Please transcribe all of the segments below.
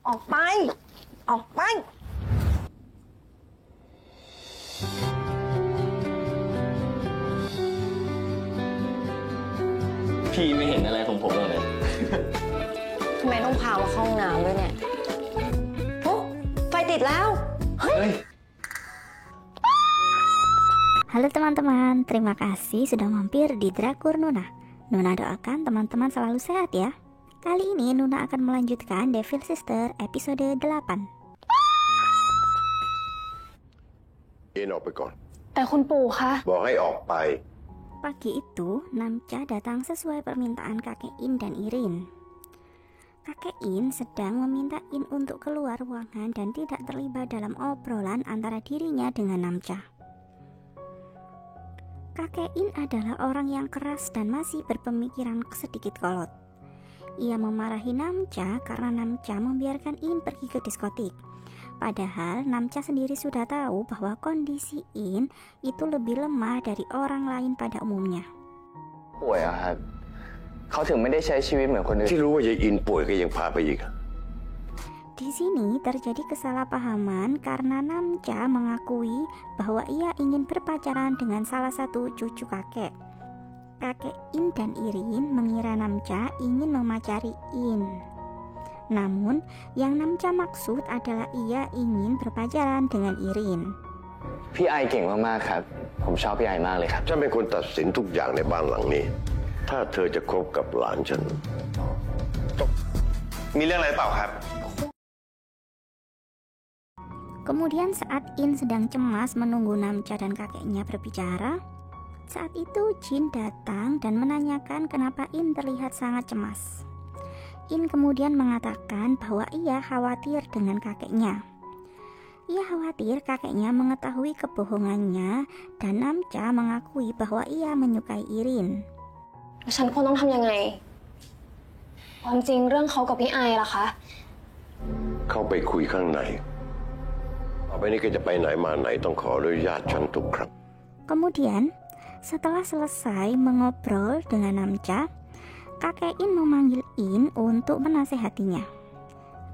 ออกไปออกไปพี่ไม่เห็นอะไรของผมหรอกเลย ทำไมต้องพามาเข้าห้องน้ำด้วยเนี่ยโอ้ไฟติดแล้วเฮ้ย Halo teman-teman, terima kasih sudah mampir di Drakor Nuna. Nuna doakan teman-teman selalu sehat ya. Kali ini Nuna akan melanjutkan Devil Sister episode 8. เอ็นออกไปก่อน แต่คุณปู่คะ บอกให้ออกไป Pagi itu, Namcha datang sesuai permintaan kakek In dan Irin. Kakek In sedang meminta In untuk keluar ruangan dan tidak terlibat dalam obrolan antara dirinya dengan Namcha. Kakek In adalah orang yang keras dan masih berpemikiran sedikit kolot. Ia memarahi Namcha karena Namcha membiarkan In pergi ke diskotik. Padahal Namcha sendiri sudah tahu bahwa kondisi In itu lebih lemah dari orang lain pada umumnya. ป่วยอะครับเขาถึงไม่ได้ใช้ชีวิตเหมือนคนอื่น ที่รู้ว่ายายอินป่วยก็ยังพาไปอีก Di sini terjadi kesalahpahaman karena Namcha mengakui bahwa ia ingin berpacaran dengan salah satu cucu kakek. Kakek In dan Irin mengira Namcha ingin memacari In. Namun, yang Namcha maksud adalah ia ingin berpacaran dengan Irin. พี่ไอเก่งมากๆครับผมชอบพี่ไอมากเลยครับ ฉันเป็นคนตัดสินทุกอย่างในบ้านหลังนี้ ถ้าเธอจะคบกับหลานฉัน มีเรื่องอะไรเปล่าครับ Kemudian saat In sedang cemas menunggu Namcha dan kakeknya berbicara, saat itu Jin datang dan menanyakan kenapa In terlihat sangat cemas. In kemudian mengatakan bahwa ia khawatir dengan kakeknya. Ia khawatir kakeknya mengetahui kebohongannya dan Namcha mengakui bahwa ia menyukai Irin. ฉันควรต้องทำยังไงความจริงเรื่องเขากับพี่ไอล่ะคะ เข้าไปคุยข้างในต่อไปนี้ก็จะไปไหนมาไหนต้องขออนุญาตฉันทุกครั้ง Kemudian, setelah selesai mengobrol dengan Namcha, kakek In memanggil In untuk menasehatinya.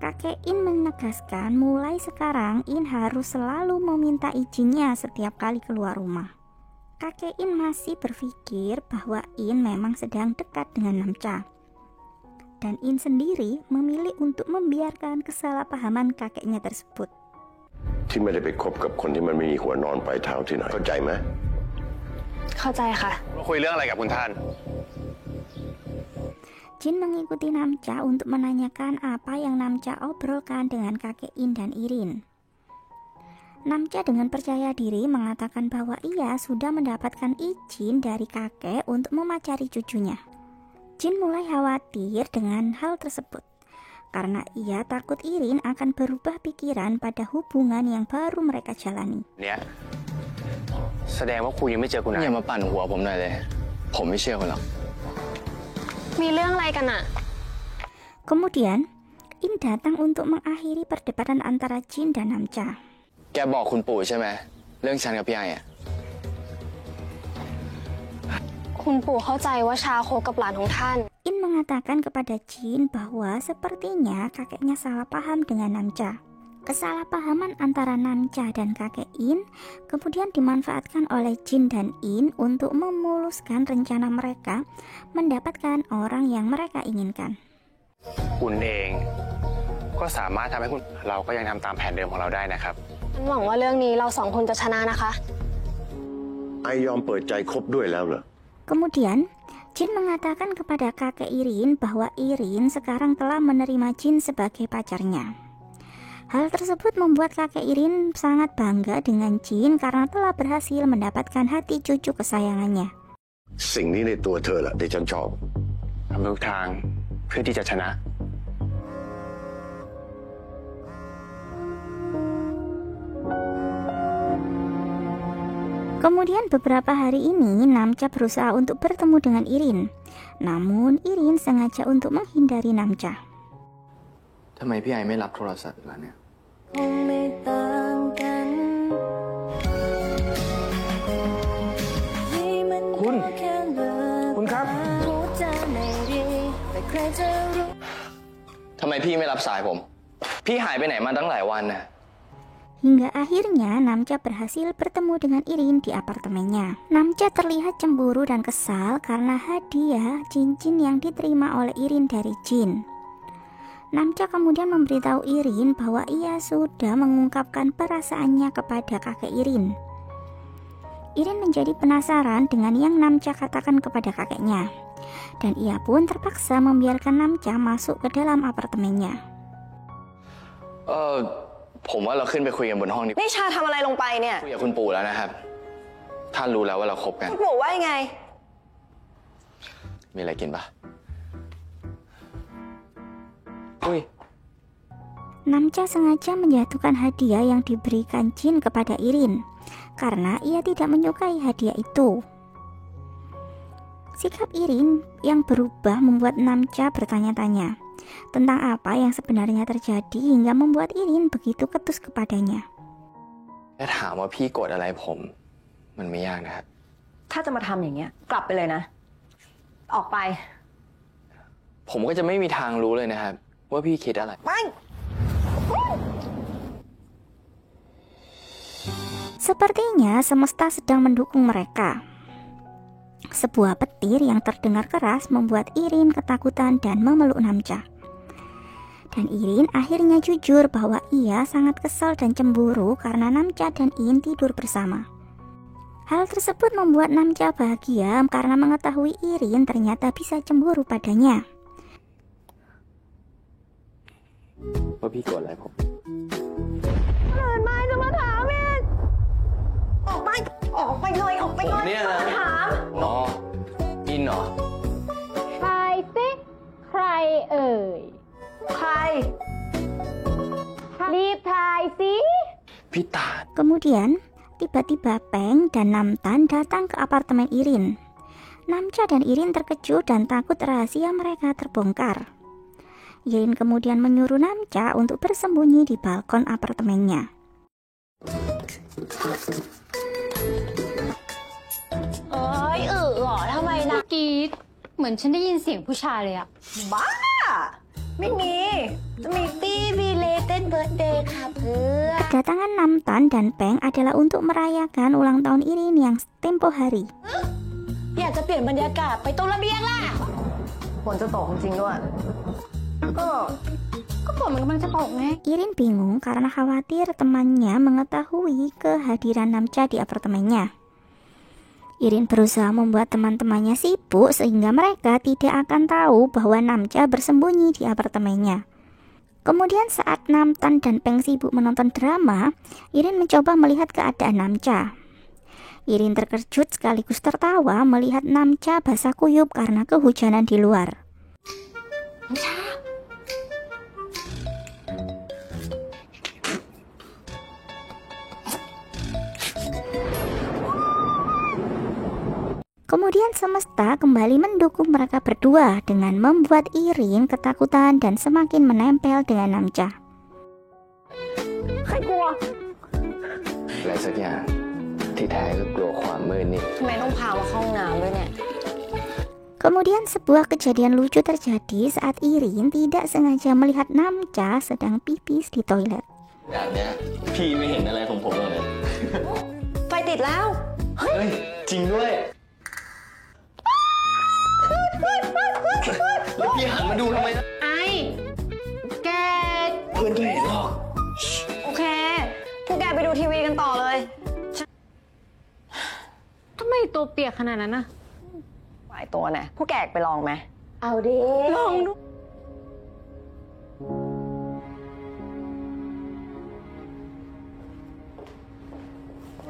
Kakek In menegaskan mulai sekarang In harus selalu meminta izinnya setiap kali keluar rumah. Kakek In masih berpikir bahwa In memang sedang dekat dengan Namcha. Dan In sendiri memilih untuk membiarkan kesalahpahaman kakeknya tersebut. ที่ไม่ได้ไปคบกับคนที่มันไม่มีหัวนอนปลายเท้าที่ไหนเข้าใจไหม เข้าใจค่ะ คุยเรื่องอะไรกับคุณท่าน Jin mengikuti Namcha untuk menanyakan apa yang Namcha obrolkan dengan kakek In dan Irin. Namcha dengan percaya diri mengatakan bahwa ia sudah mendapatkan izin dari kakek untuk memacari cucunya. Jin mulai khawatir dengan hal tersebut karena ia takut Irin akan berubah pikiran pada hubungan yang baru mereka jalani. เนี่ยแสดงว่าคุณยังไม่เจอคุณอย่ามาปั่นหัวผมหน่อยเลยผมไม่เชื่อคุณหรอก มีเรื่องอะไรกันอะ Kemudian, In datang untuk mengakhiri perdebatan antara Jin dan Namcha. แกบอกคุณปู่ใช่ไหมเรื่องฉันกับพี่ไออะ คุณปู่เข้าใจว่าชาโคกับหลานของท่าน In mengatakan kepada Jin bahwa sepertinya kakeknya salah paham dengan Namcha. Kesalahpahaman antara Namcha dan kakek In kemudian dimanfaatkan oleh Jin dan In untuk memuluskan rencana mereka mendapatkan orang yang mereka inginkan. คุณเองก็สามารถทำให้คุณเราก็ยังทำตามแผนเดิมของเราได้นะครับ ฉันหวังว่าเรื่องนี้เราสองคนจะชนะนะคะ ไอยอมเปิดใจคบด้วยแล้วเหรอ Kemudian, Jin mengatakan kepada kakek Irin bahwa Irin sekarang telah menerima Jin sebagai pacarnya. Hal tersebut membuat kakek Irin sangat bangga dengan Jin karena telah berhasil mendapatkan hati cucu kesayangannya. สิ่งนี้ในตัวเธอแหละที่ฉันชอบ ทำทุกทางเพื่อที่จะชนะ Kemudian beberapa hari ini Namcha berusaha untuk bertemu dengan Irin. Namun Irin sengaja untuk menghindari Namcha. ทำไมพี่ไอไม่รับโทรศัพท์ล่ะเนี่ย คุณครับทำไมพี่ไม่รับสายผม พี่หายไปไหนมาตั้งหลายวันนะ Hingga akhirnya Namja berhasil bertemu dengan Irin di apartemennya. Namja terlihat cemburu dan kesal karena hadiah cincin yang diterima oleh Irin dari Jin. Namja kemudian memberitahu Irin bahwa ia sudah mengungkapkan perasaannya kepada kakek Irin. Irin menjadi penasaran dengan yang Namja katakan kepada kakeknya, dan ia pun terpaksa membiarkan Namja masuk ke dalam apartemennya. ผมว่าเราขึ้นไปคุยกันบนห้องดีกว่า นี่ชาทำอะไรลงไปเนี่ย คุยกับคุณปู่แล้วนะครับท่านรู้แล้วว่าเราคบกัน คุณปู่ว่ายังไง มีอะไรกินปะอุ้ย Namja sengaja menjatuhkan hadiah yang diberikan Jin kepada Irin karena ia tidak menyukai hadiah itu. Sikap Irin yang berubah membuat Namja bertanya-tanya tentang apa yang sebenarnya terjadi hingga membuat Irin begitu ketus kepadanya. ถ้าถามว่าพี่โกรธอะไรผมมันไม่ยากนะครับ ถ้าจะมาทำอย่างเงี้ยกลับไปเลยนะ ออกไป ผมก็จะไม่มีทางรู้เลยนะครับว่าพี่คิดอะไร ไป Sepertinya semesta sedang mendukung mereka. Sebuah petir yang terdengar keras membuat Irin ketakutan dan memeluk Namja. Dan Irin akhirnya jujur bahwa ia sangat kesal dan cemburu karena Namja dan In tidur bersama. Hal tersebut membuat Namja bahagia karena mengetahui Irin ternyata bisa cemburu padanya. ว่าพี่โกรธอะไรผม เกิดมาจะมาถามอีกออกไป ออกไปเลยออกไป ผ เล ม ย เนี่ยนะ ถาม อ๋ออินเหรอ ทายสิใครเอ่ย ใคร รีบทายสิ พี่ตาด Kemudian tiba-tiba Peng dan Namtan datang ke apartemen Irin. Namja dan Irin terkejut dan takut rahasia mereka terbongkar. Irin kemudian menyuruh Namja untuk bersembunyi di balkon apartemennya. เอ้ยเหรอทำไมนะ กรีดเหมือนฉันได้ยินเสียงผู้ชายเลยอะ บ้า ไม่มี จะมีตี้บีเลเต้นเบิร์ดเดย์ค่ะเพื่อน Kedatangan Namtan dan Peng adalah untuk merayakan ulang tahun Irin yang tempo hari. อยากจะเปลี่ยนบรรยากาศไปตรงระเบียงล่ะฝนจะตกจริงๆด้วย ก็ฝนมันกำลังจะตกไง Irin bingung karena khawatir temannya mengetahui kehadiran Namja di apartemennya. Irin berusaha membuat teman-temannya sibuk sehingga mereka tidak akan tahu bahwa Namja bersembunyi di apartemennya. Kemudian saat Namtan dan Peng sibuk menonton drama, Irin mencoba melihat keadaan Namja. Irin terkejut sekaligus tertawa melihat Namja basah kuyup karena kehujanan di luar. Kemudian semesta kembali mendukung mereka berdua dengan membuat Irin ketakutan dan semakin menempel dengan Namja. ใครกลัว อะไรสักอย่างที่แท้ก็กลัวความมืดนี่ ทำไมต้องพามาเข้าห้องน้ำด้วยเนี่ย Kemudian sebuah kejadian lucu terjadi saat Irin tidak sengaja melihat Namja sedang pipis di toilet. แบบเนี้ยพี่ไม่เห็นอะไรของผมหรอกนะ ไฟติดแล้ว เฮ้ยจริงด้วยแล้วพี่หันมาดูทำไมนะ ไอแก เพื่อนไม่เห็นหรอก โอเค พวกแกไปดูทีวีกันต่อเลย ทำไมตัวเปียกขนาดนั้นอะ หลายตัวนะพวกแกอยากไปลองไหม เอาดิ ลองดู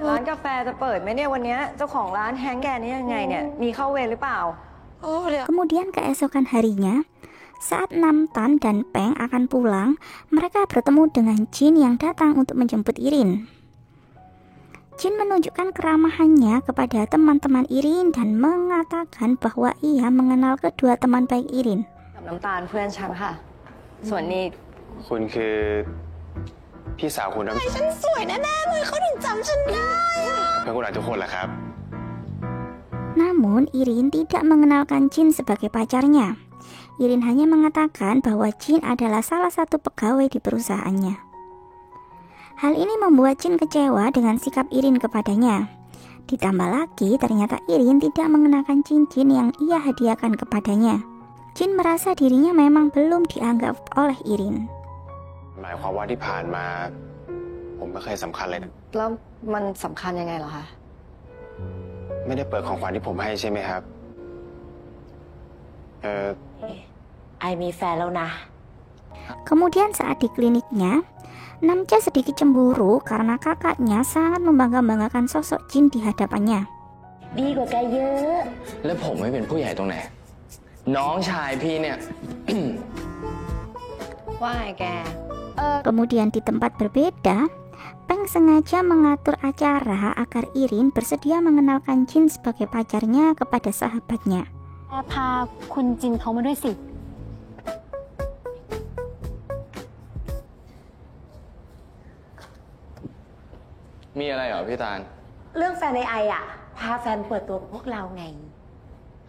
ร้านกาแฟจะเปิดไหมเนี่ยวันนี้เจ้าของร้านแฮงแกนี่ยังไงเนี่ย มีเข้าเวรหรือเปล่า Kemudian keesokan harinya, saat Namtan dan Peng akan pulang, mereka bertemu dengan Jin yang datang untuk menjemput Irin. Jin menunjukkan keramahannya kepada teman-teman Irin dan mengatakan bahwa ia mengenal kedua teman baik Irin. กับน้ำตาลเพื่อนฉันค่ะ ส่วนนี้ คุณคือพี่สาวคุณนะ ฉันสวยแน่ๆเลยเขาถึงจำฉันได้อะ เพื่อนคุณอาจทุกคนแหละครับ Namun Irin tidak mengenalkan Jin sebagai pacarnya. Irin hanya mengatakan bahwa Jin adalah salah satu pegawai di perusahaannya. Hal ini membuat Jin kecewa dengan sikap Irin kepadanya. Ditambah lagi, ternyata Irin tidak mengenakan cincin yang ia hadiahkan kepadanya. Jin merasa dirinya memang belum dianggap oleh Irin. หมายความว่าที่ผ่านมา ผมไม่เคยสำคัญเลยนะ แล้วมันสำคัญยังไงเหรอคะ ไม่ได้เปิดของขวัญที่ผมให้ใช่ไหมครับ ไอมีแฟนแล้วนะ Kemudian saat di kliniknya, Namja sedikit cemburu karena kakaknya sangat membangga-banggakan sosok Jin di hadapannya. ดีกว่าแกเยอะ แล้วผมไม่เป็นผู้ใหญ่ตรงไหน น้องชายพี่เนี่ย ว่าไงแก Kemudian di tempat berbeda, Peng sengaja mengatur acara agar Irin bersedia mengenalkan Jin sebagai pacarnya kepada sahabatnya. พาคุณจินเขามาด้วยสิ มีอะไรเหรอพี่ตาล เรื่องแฟนในไออะพาแฟนเปิดตัวพวกเราไง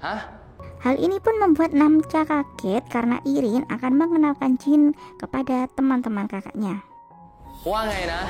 ฮะ Hal ini pun membuat Namja kaget karena Irin akan mengenalkan Jin kepada teman-teman kakaknya. ว่าไงนะ